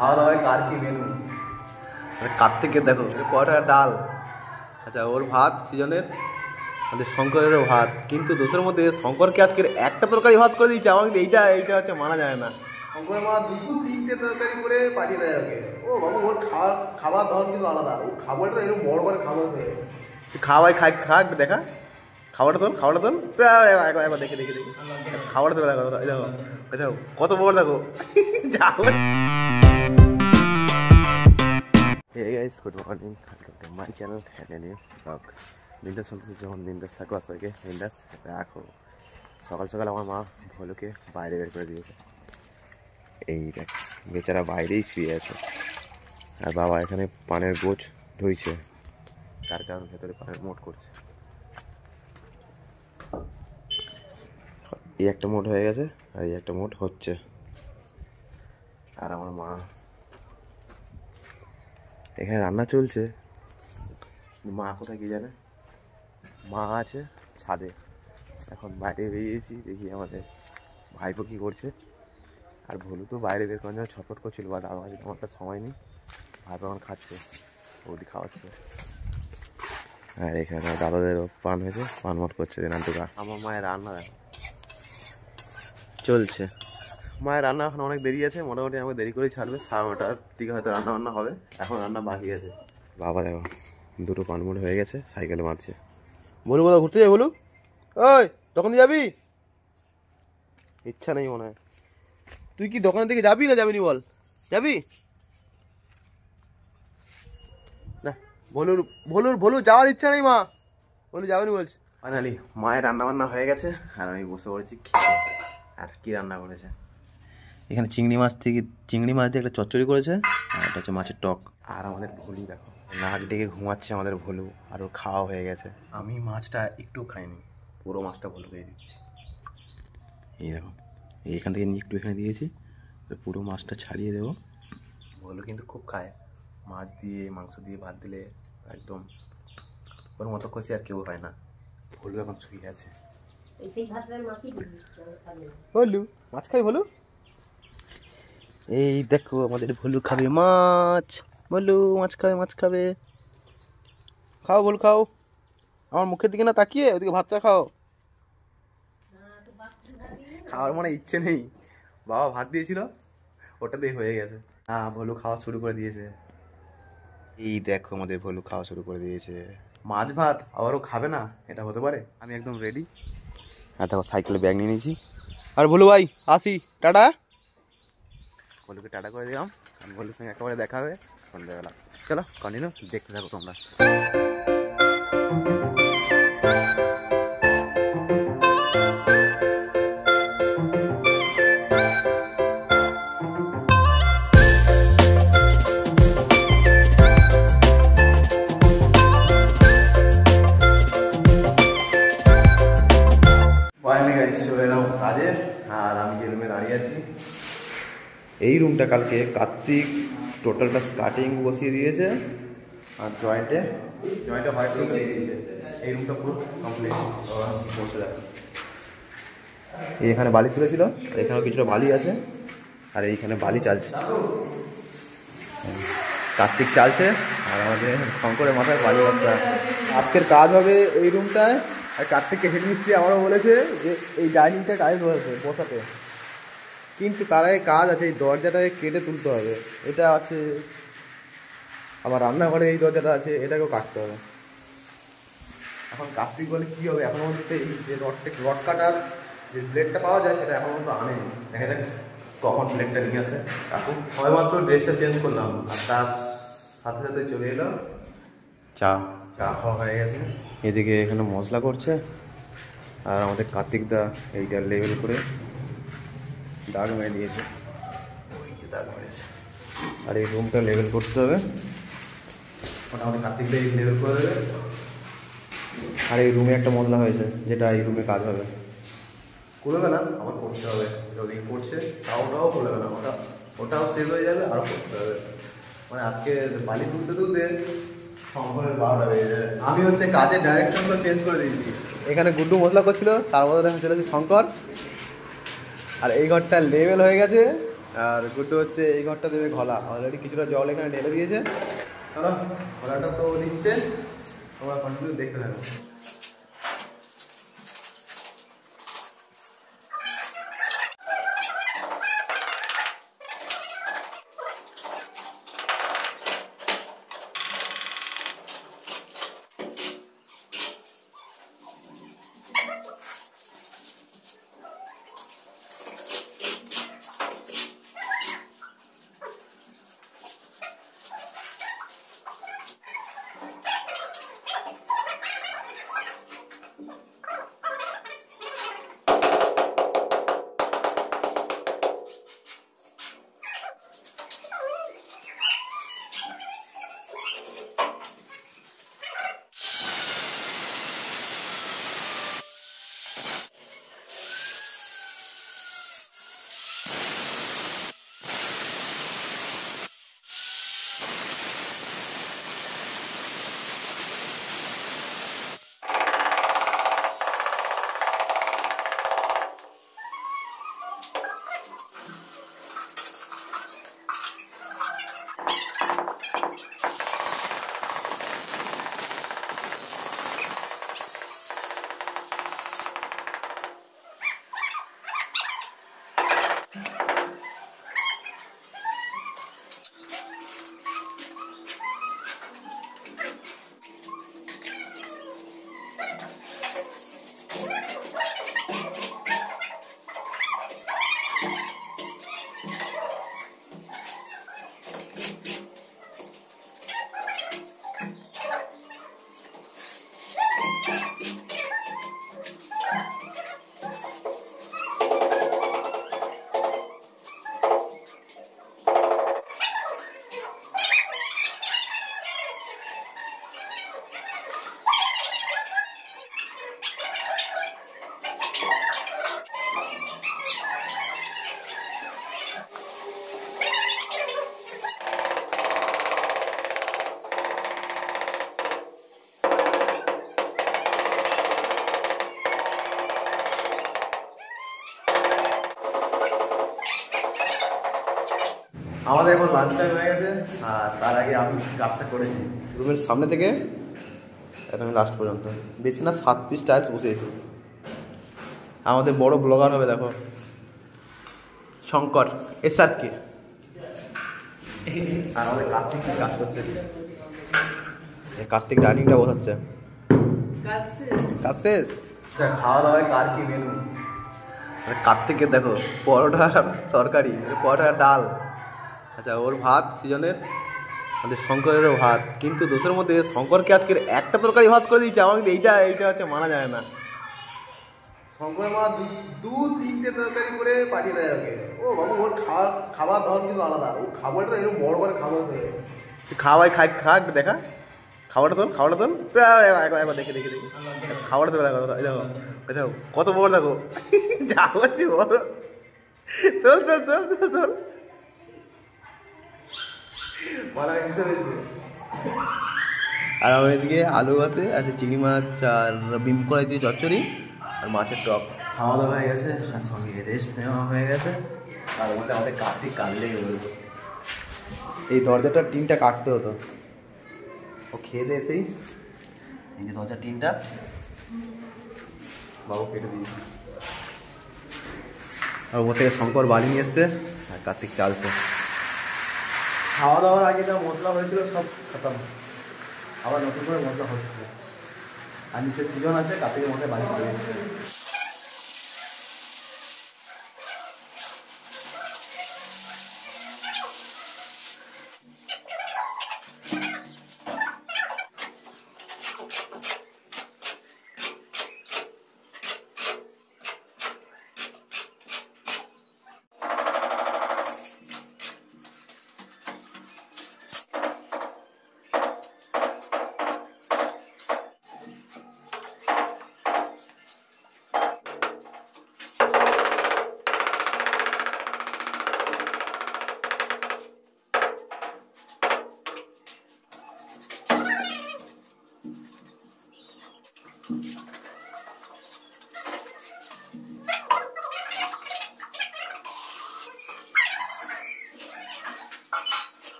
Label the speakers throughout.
Speaker 1: খাওয়া দাওয়ায় কার কি মেনু কার্তিকের দেখো কটা ডাল। আচ্ছা ওর ভাত সিজনের, আমাদের শঙ্করেরও ভাত, কিন্তু দোষের মধ্যে শঙ্করকে আজকের একটা তরকারি ভাত করে দিয়েছে। আমার কিন্তু এইটা হচ্ছে মানা যায় না। শঙ্করের মা দুটো তিনটে তরকারি করে পাঠিয়ে দেয় ওকে। ও বাবু ওর খাবার ধরন কিন্তু আলাদা, ও খাবারটা এরকম বড় করে খাবার দেয়। তুই খাওয়াই খাক দেখা খাবারটা তোল একবার দেখে খাবারটা তোল দেখো দেখো দেখো কত বড় দেখো। Hey guys, good morning. Welcome to my channel and a new vlog. বিন্দাস চলতেছে, যখন বিন্দাস থাকো আজকে বিন্দাস রাখো। সকাল সকাল আমার মা ভোলুকে বাইরে বের করে দিয়েছে। এই দেখ বেচারা বাইরেই শুয়ে আছে, আর বাবা এখানে পানের গোছ ধুইছে, তার কারণ ভেতরে পানের মোট করছে। এই একটা মোট হয়ে গেছে আর এই একটা মোট হচ্ছে। আর আমার মা এখানে রান্না চলছে। মা কোথায় কি জানে, মা আছে ছাদে। এখন বাইরে বেরিয়েছি, দেখি আমাদের ভাইপো কী করছে। আর ভুলু তো বাইরে বের করার জন্য ছটফট করছিল, বাট আমার একটা সময় নেই। ভাইপো এখন খাচ্ছে, বৌদি খাওয়াচ্ছে। আর এখানে দাদাদেরও পান হয়েছে, পান মট করছে নান্টুকা। আমার মায়ের রান্না দেখো চলছে। মায়ের রান্না এখন অনেক দেরি আছে, মোটামুটি আমাকে দেরি করেই ছাড়বে, 9:30টার দিকে হয়তো রান্না বান্না হবে। এখন রান্না বাকি আছে। বাবা দেখো দুটো পানমুট হয়ে গেছে, সাইকেলে মারছে। বলু কোথাও ঘুরতে যাই, বলু ওই দোকানে যাবি? ইচ্ছা নেই মনে হয়। তুই কি দোকানের দিকে যাবি না যাবি নি বল? যাবি না? ভলুর যাওয়ার ইচ্ছা নেই মা, বলু যাবেনি বলছে। ফাইনালি মায়ের রান্না বান্না হয়ে গেছে, আর আমি বসে পড়েছি খেতে। আর কি রান্না করেছে এখানে, চিংড়ি মাছ দিয়ে একটা চচ্চড়ি করেছে, আর এটা হচ্ছে মাছের টক। আর আমাদের ভলু দেখো নাক ডেকে ঘুমাচ্ছে আমাদের ভলু, আর ওর খাওয়া হয়ে গেছে। আমি মাছটা একটু খাইনি, পুরো মাছটা ভলুকে দিচ্ছি। এই দেখো এইখান থেকে একটু এখানে দিয়েছি, পুরো মাছটা ছাড়িয়ে দেবো। ভলু কিন্তু খুব খায় মাছ দিয়ে, মাংস দিয়ে ভাত দিলে একদম ওর মতো খুশি আর কেউ হয় না। ভলু এখন শুয়ে আছে। ভলু মাছ খাই, ভলু এই দেখো আমাদের ভলু খাবে মাছ। ভলু মাছ খাবে। খাও ভলু খাও, আমার মুখের দিকে না তাকিয়ে ওদিকে ভাতটা খাও। খাওয়ার মনে ইচ্ছে নেই, বাবা ভাত দিয়েছিল ওটাতেই হয়ে গেছে। হ্যাঁ ভলু খাওয়া শুরু করে দিয়েছে। এই দেখো আমাদের ভলু খাওয়া শুরু করে দিয়েছে। মাছ ভাত আবারও খাবে না, এটা হতে পারে? আমি একদম রেডি। আর দেখো সাইকেলে ব্যাগ নিয়ে নিয়েছি। আর ভলু ভাই আসি, টাটা। ভলুকে টাটা করে দিলাম, কারণ ভলুর সঙ্গে একেবারে দেখা হবে সন্ধ্যাবেলা। চলো কন্টিনিউ দেখতে থাকো তোমরা। চলে এলাম কাজে, আর আমি যে রুমে দাঁড়িয়ে আছি, এই রুমটা কালকে কার্তিক টোটালটা স্কার্টিং বসিয়ে দিয়েছে, আর জয়েন্টে হোয়াইট রুম দিয়ে দিয়েছে। এই রুমটা পুরো কমপ্লিট বসে রাখে। এইখানে বালি তুলেছিল, এখানেও কিছুটা বালি আছে, আর এইখানে বালি চালছে, কার্তিক চালছে, আর আমাদের শঙ্করের মাথায় বালি বস্তা। আজকের কাজ হবে এই রুমটায়। আর কার্তিককে হেড মিস্ত্রি আমারও বলেছে যে এই ডাইনিংটা টাইলস বসাতে, কিন্তু তার আগে কাজ আছে, এই দরজাটাকে কেটে তুলতে হবে। এটা আছে, আবার রান্নাঘরে এই দরজাটা আছে, এটাকেও কাটতে হবে। এখন কার্তিক বলে কী হবে, এখন মধ্যে এই যে রড কাটার যে ব্লেডটা পাওয়া যায় সেটা এখন মধ্যে আনেনি। দেখা যাক কখন ব্লেডটা নিয়ে আসে কাকু। সবেমাত্র ড্রেসটা চেঞ্জ করলাম, আর তার সাথে সাথে চলে এলো চা খাওয়া হয়ে গেছে। এদিকে এখানে মশলা করছে, আর আমাদের কার্তিক দা এইটা লেবেল করে দাগ মেরে দিয়েছে, ওই যে দাগ মেরেছে। আর এই রুমটা লেবেল করতে হবে, ওটা আমাদের কার্তিক দা লেবেল করে দেবে। আর এই রুমে একটা মশলা হয়েছে, যেটা এই রুমে কাজ হবে। করবে না আমার করতে হবে, ওদিকে করছে ওটাও করবে না, ওটাও শেষ হয়ে যাবে, আরও করতে হবে। মানে আজকে বালি তুলতে শঙ্করের 12টা বেজে যাবে। আমি হচ্ছে কাজের ডাইরেকশনটা চেঞ্জ করে দিয়েছি। এখানে গুড্ডু মশলা করছিল, তার মধ্যে দেখা চলেছে শঙ্কর। আর এই ঘরটা লেভেল হয়ে গেছে, আর গুড্ডু হচ্ছে এই ঘরটা দেবে ঘোলা, অলরেডি কিছুটা জল এখানে ঢেলে দিয়েছে। চলো ঘোলাটা তো দিচ্ছে, তোমরা কন্টিনিউ দেখতে থাকো। আমাদের এখন লাঞ্চ টাইম হয়ে গেছে, আর তার আগে আমি কাজটা করেছি রুমের সামনে থেকে একদম লাস্ট পর্যন্ত, বেশি না 7 পিস টাইলস বসিয়েছি। আমাদের বড় ব্লগার হবে দেখো, শঙ্কর SRK। আর আমাদের কার্তিক কাজ করছে, কার্তিক ডাইনিংটা বসাচ্ছে। কাজ শেষ। খাওয়া দাওয়ায় কার কি মেনু? কার্তিকের দেখো পরোটা তরকারি, পরোটা ডাল, আচ্ছা ওর ভাত সিজনের, আমাদের শঙ্করেরও ভাত। কিন্তু দোষের মধ্যে শঙ্করকে আজকের একটা তরকারি ভাত করে দিয়েছে, আমার কিন্তু এইটা হচ্ছে মানা যায় না। শঙ্কর মা 2-3টে তরকারি করে পাঠিয়ে দেয় ওকে। ও বাবু ওর খাবার ধরন কিন্তু আলাদা, ও খাবারটা এরকম বড় করে খাবার দেবে। খাওয়াই খাক দেখা, খাবারটা তোল একবার দেখে খাবারটা তোলা দেখো, দেখো দেখো কত বড়, দেখো যা বলছি বড়। তোল আর আমার এদিকে আলু ভাতে আছে, চিংড়ি মাছ আর বিম কড়াই দিয়ে চচ্চড়ি আর মাছের টক। খাওয়া দাওয়া হয়ে গেছে আর সঙ্গে রেস্ট নেওয়া হয়ে গেছে। তার মধ্যে আমাদের কার্তিক কাটলেই বলবো, এই দরজাটার টিনটা কাটতে হতো, ও খেয়ে দিয়ে এসেই এই যে দরজার টিনটা বাবু কেটে দিয়েছে। আর ওর থেকে শঙ্কর বালি নিয়ে এসছে আর কার্তিক চালছে। খাওয়া দাওয়ার আগে যা মশলা হয়েছিল সব খতম, আবার নতুন করে মশলা হচ্ছে। আর নিচে সিজন আছে, কার্তিকের মধ্যে বালি করে দিচ্ছে।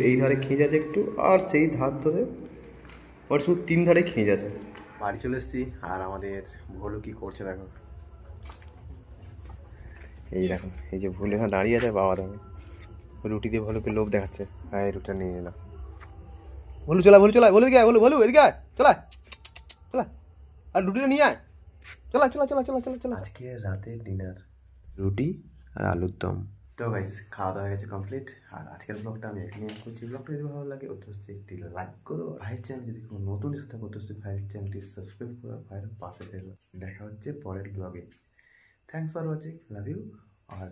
Speaker 1: এই ধারে খেঁজ আছে একটু, আর সেই ধার ধরে ওর শুধু 3 ধারে খেঁজ আছে। বাড়ি চলে এসেছি, আর আমাদের ভোলু কি করছে দেখো। এই দেখো, এই যে ভুলু এখানে দাঁড়িয়ে আছে, বাবা দামে রুটি দিয়ে ভলুকে লোভ দেখাচ্ছে। হ্যাঁ, এই রুটিটা নিয়ে নিলাম। ভলু চলা, ভলু চলা, ভলু এদিকে আয়, ভলু ভলু এদিকে আয়, চলা চলা, আর রুটিটা নিয়ে আয়, চলা চলা চলা চলা চলা চলা। আজকে রাতে ডিনার রুটি আর আলুর দম। তো গাইস, খাওয়া দাওয়া হয়ে গেছে কমপ্লিট। আর আজকের ব্লগটা আমি এখানে করছি। ব্লগটা যদি ভালো লাগে অবশ্যই একটি লাইক করো। ভাইয়ের চ্যানেল যদি কোনো নতুন এসে থাকে অবশ্যই ভাইয়ের চ্যানেলটি সাবস্ক্রাইব করো, ভাইয়ের পাশে থেকো। দেখা হচ্ছে পরের ব্লগে। Thanks for watching, love you. R